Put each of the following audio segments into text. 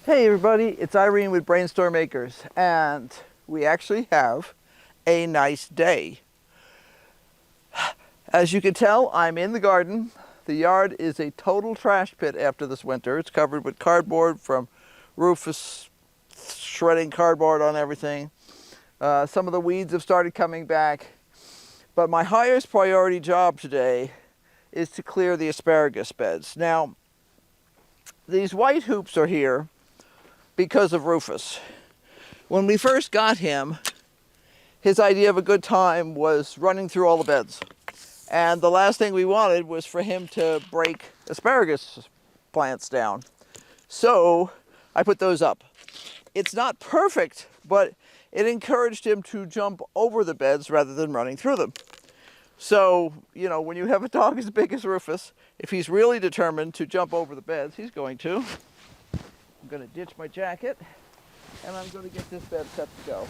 Hey everybody, it's Irene with BrainStormAcres, and we actually have a nice day. As you can tell, I'm in the garden. The yard is a total trash pit after this winter. It's covered with cardboard from Rufus shredding cardboard on everything. Some of the weeds have started coming back, but my highest priority job today is to clear the asparagus beds. Now, these white hoops are here because of Rufus. When we first got him, his idea of a good time was running through all the beds. And the last thing we wanted was for him to break asparagus plants down. So I put those up. It's not perfect, but it encouraged him to jump over the beds rather than running through them. So, you know, when you have a dog as big as Rufus, if he's really determined to jump over the beds, he's going to. I'm going to ditch my jacket, and I'm going to get this bed set to go.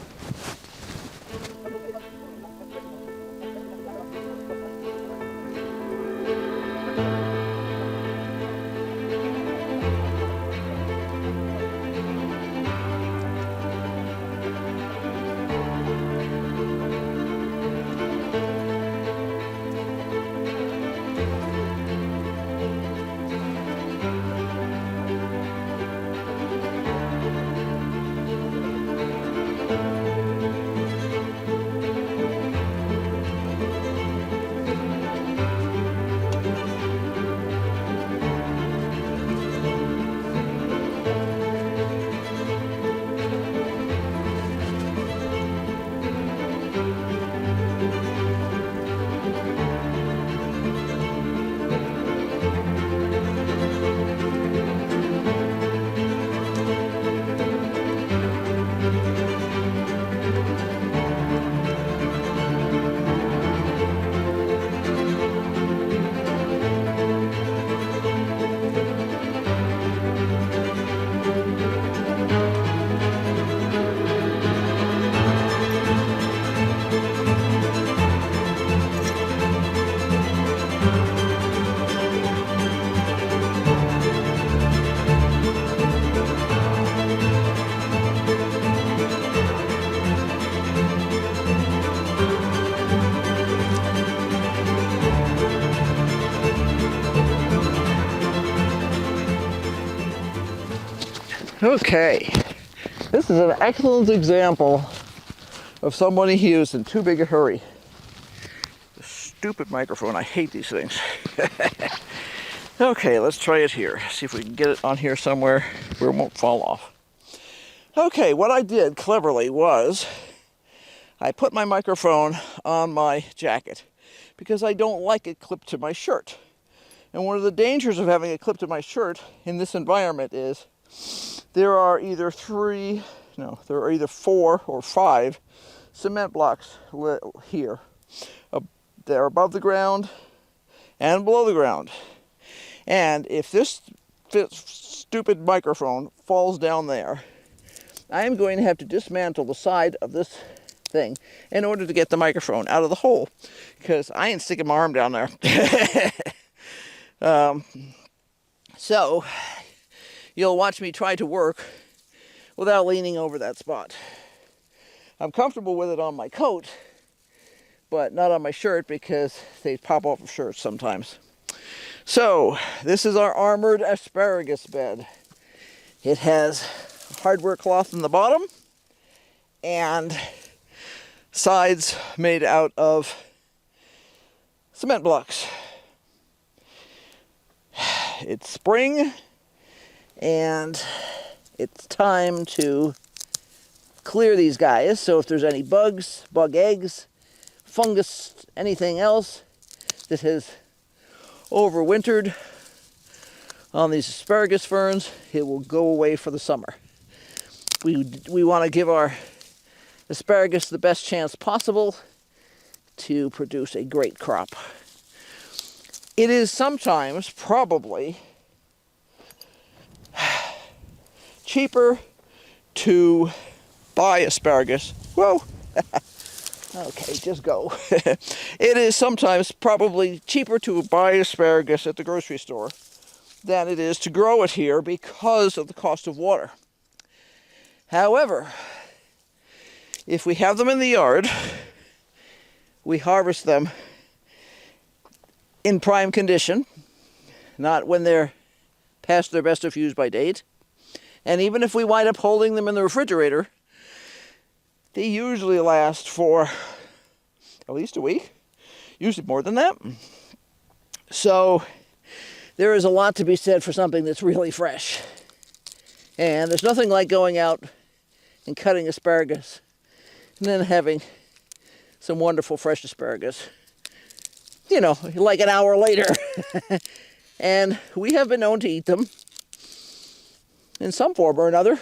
Okay, this is an excellent example of somebody who is in too big a hurry. This stupid microphone, I hate these things. Okay, let's try it here. See if we can get it on here somewhere where it won't fall off. Okay, what I did cleverly was I put my microphone on my jacket because I don't like it clipped to my shirt. And one of the dangers of having it clipped to my shirt in this environment is there are either 4 or 5 cement blocks here. They're above the ground and below the ground. And if this stupid microphone falls down there, I am going to have to dismantle the side of this thing in order to get the microphone out of the hole, because I ain't sticking my arm down there. So you'll watch me try to work without leaning over that spot. I'm comfortable with it on my coat, but not on my shirt because they pop off of shirts sometimes. So this is our armored asparagus bed. It has hardware cloth in the bottom and sides made out of cement blocks. It's spring, and it's time to clear these guys. So if there's any bugs, bug eggs, fungus, anything else that has overwintered on these asparagus ferns, it will go away for the summer. We want to give our asparagus the best chance possible to produce a great crop. It is sometimes probably cheaper to buy asparagus. Whoa! Okay, just go. It is sometimes probably cheaper to buy asparagus at the grocery store than it is to grow it here because of the cost of water. However, if we have them in the yard, we harvest them in prime condition, not when they're past their best of use by date. And even if we wind up holding them in the refrigerator, they usually last for at least a week, usually more than that. So there is a lot to be said for something that's really fresh. And there's nothing like going out and cutting asparagus and then having some wonderful fresh asparagus, you know, like an hour later. And we have been known to eat them in some form or another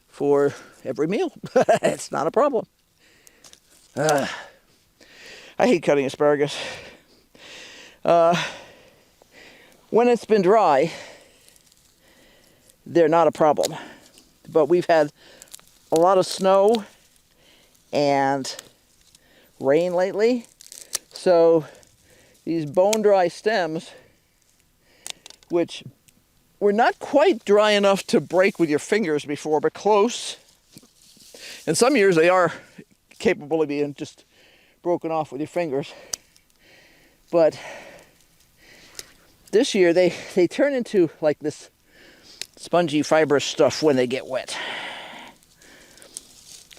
for every meal. It's not a problem. I hate cutting asparagus. When it's been dry, they're not a problem. But we've had a lot of snow and rain lately. So these bone dry stems, which were not quite dry enough to break with your fingers before, but close. And some years they are capable of being just broken off with your fingers. But this year they turn into like this spongy fibrous stuff when they get wet.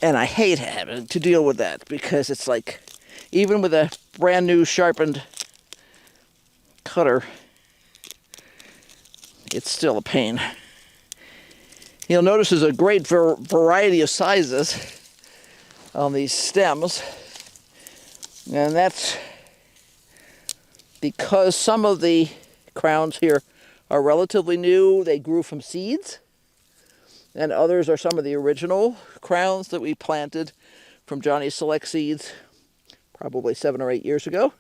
And I hate having to deal with that because it's like, even with a brand new sharpened cutter, it's still a pain. You'll notice there's a great variety of sizes on these stems. And that's because some of the crowns here are relatively new. They grew from seeds. And others are some of the original crowns that we planted from Johnny's Select Seeds probably 7 or 8 years ago.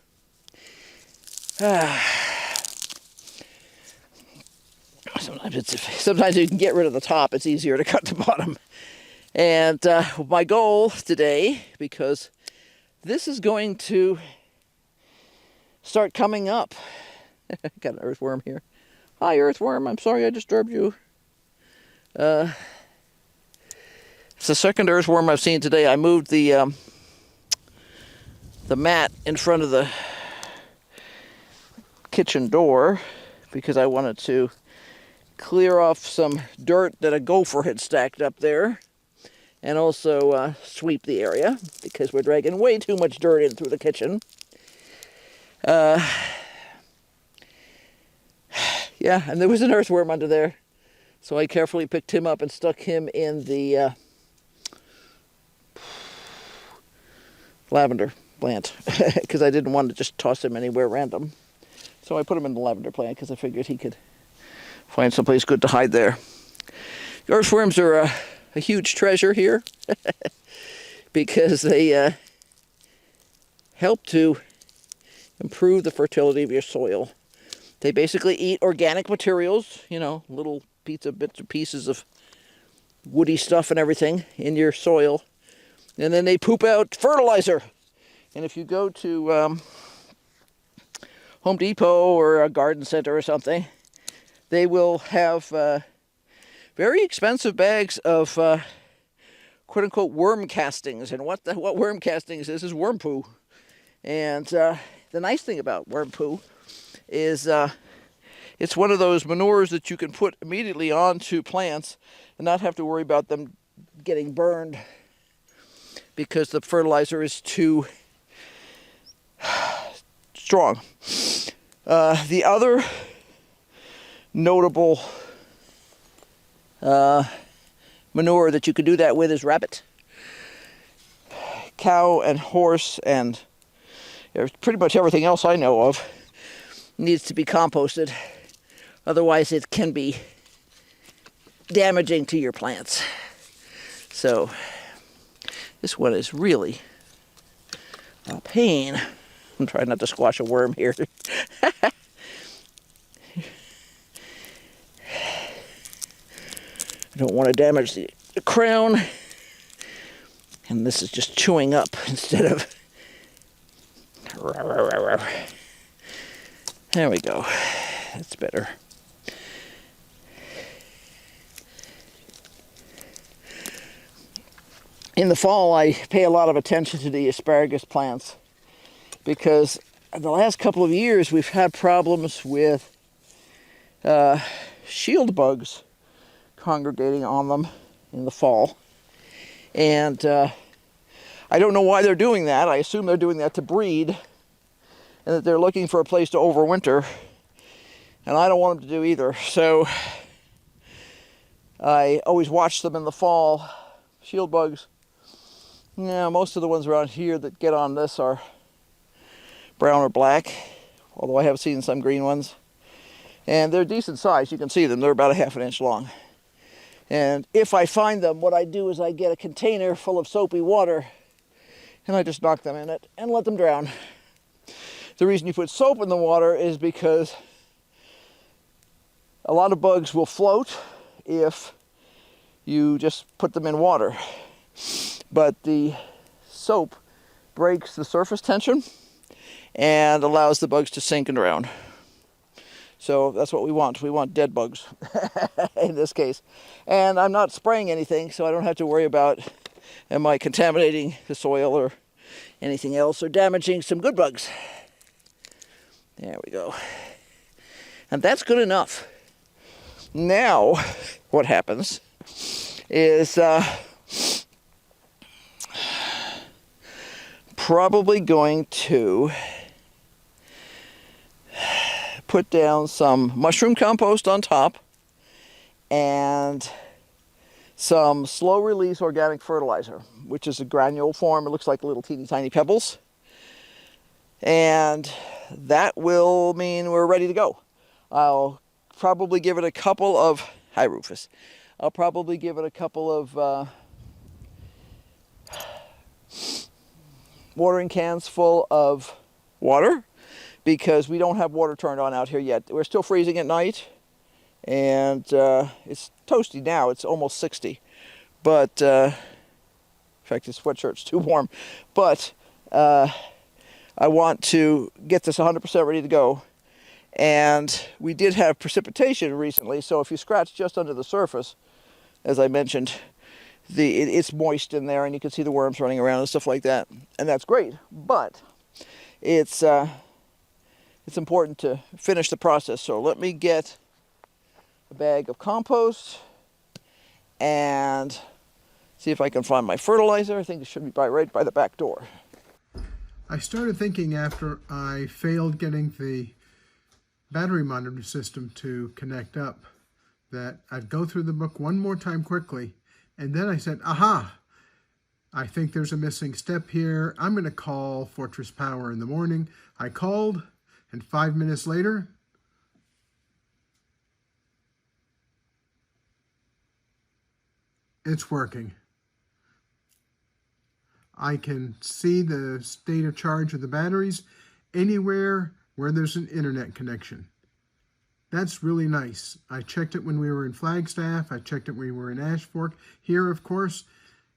Sometimes you can get rid of the top. It's easier to cut the bottom. And my goal today, because this is going to start coming up. Got an earthworm here. Hi, earthworm. I'm sorry I disturbed you. It's the second earthworm I've seen today. I moved the mat in front of the kitchen door because I wanted to clear off some dirt that a gopher had stacked up there, and also sweep the area because we're dragging way too much dirt in through the kitchen. Yeah, and there was an earthworm under there, so I carefully picked him up and stuck him in the lavender plant because I didn't want to just toss him anywhere random. So I put him in the lavender plant because I figured he could find someplace good to hide there. Earthworms are a huge treasure here because they help to improve the fertility of your soil. They basically eat organic materials, you know, little bits and pieces of woody stuff and everything in your soil. And then they poop out fertilizer. And if you go to Home Depot or a garden center or something, they will have very expensive bags of quote-unquote worm castings. And what worm castings is worm poo. And the nice thing about worm poo is it's one of those manures that you can put immediately onto plants and not have to worry about them getting burned because the fertilizer is too strong. The other notable manure that you could do that with is rabbit. Cow and horse and pretty much everything else I know of needs to be composted. Otherwise it can be damaging to your plants. So this one is really a pain. I'm trying not to squash a worm here. I don't want to damage the crown. And this is just chewing up instead of... There we go. That's better. in the fall, I pay a lot of attention to the asparagus plants because the last couple of years we've had problems with shield bugs congregating on them in the fall. And I don't know why they're doing that. I assume they're doing that to breed and that they're looking for a place to overwinter. And I don't want them to do either. So I always watch them in the fall. Shield bugs. Yeah, most of the ones around here that get on this are brown or black, although I have seen some green ones. And they're decent size. You can see them. They're about a half an inch long. And if I find them, what I do is I get a container full of soapy water and I just knock them in it and let them drown. The reason you put soap in the water is because a lot of bugs will float if you just put them in water. But the soap breaks the surface tension and allows the bugs to sink and drown. So that's what we want. We want dead bugs in this case. And I'm not spraying anything, so I don't have to worry about am I contaminating the soil or anything else or damaging some good bugs. There we go. And that's good enough. Now, what happens is probably going to put down some mushroom compost on top and some slow release organic fertilizer, which is a granule form. It looks like little teeny tiny pebbles. And that will mean we're ready to go. I'll probably give it a couple of, hi Rufus, I'll probably give it a couple of watering cans full of water because we don't have water turned on out here yet. We're still freezing at night and it's toasty now. It's almost 60. But, in fact, this sweatshirt's too warm. But I want to get this 100% ready to go. And we did have precipitation recently, so if you scratch just under the surface, as I mentioned, it's moist in there and you can see the worms running around and stuff like that. And that's great, but it's important to finish the process. So let me get a bag of compost and see if I can find my fertilizer. I think it should be right by the back door. I started thinking after I failed getting the battery monitor system to connect up that I'd go through the book one more time quickly, and then I said, aha, I think there's a missing step here. I'm going to call Fortress Power in the morning. I called, and 5 minutes later, it's working. I can see the state of charge of the batteries anywhere where there's an internet connection. That's really nice. I checked it when we were in Flagstaff. I checked it when we were in Ash Fork. Here, of course,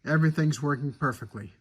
everything's working perfectly.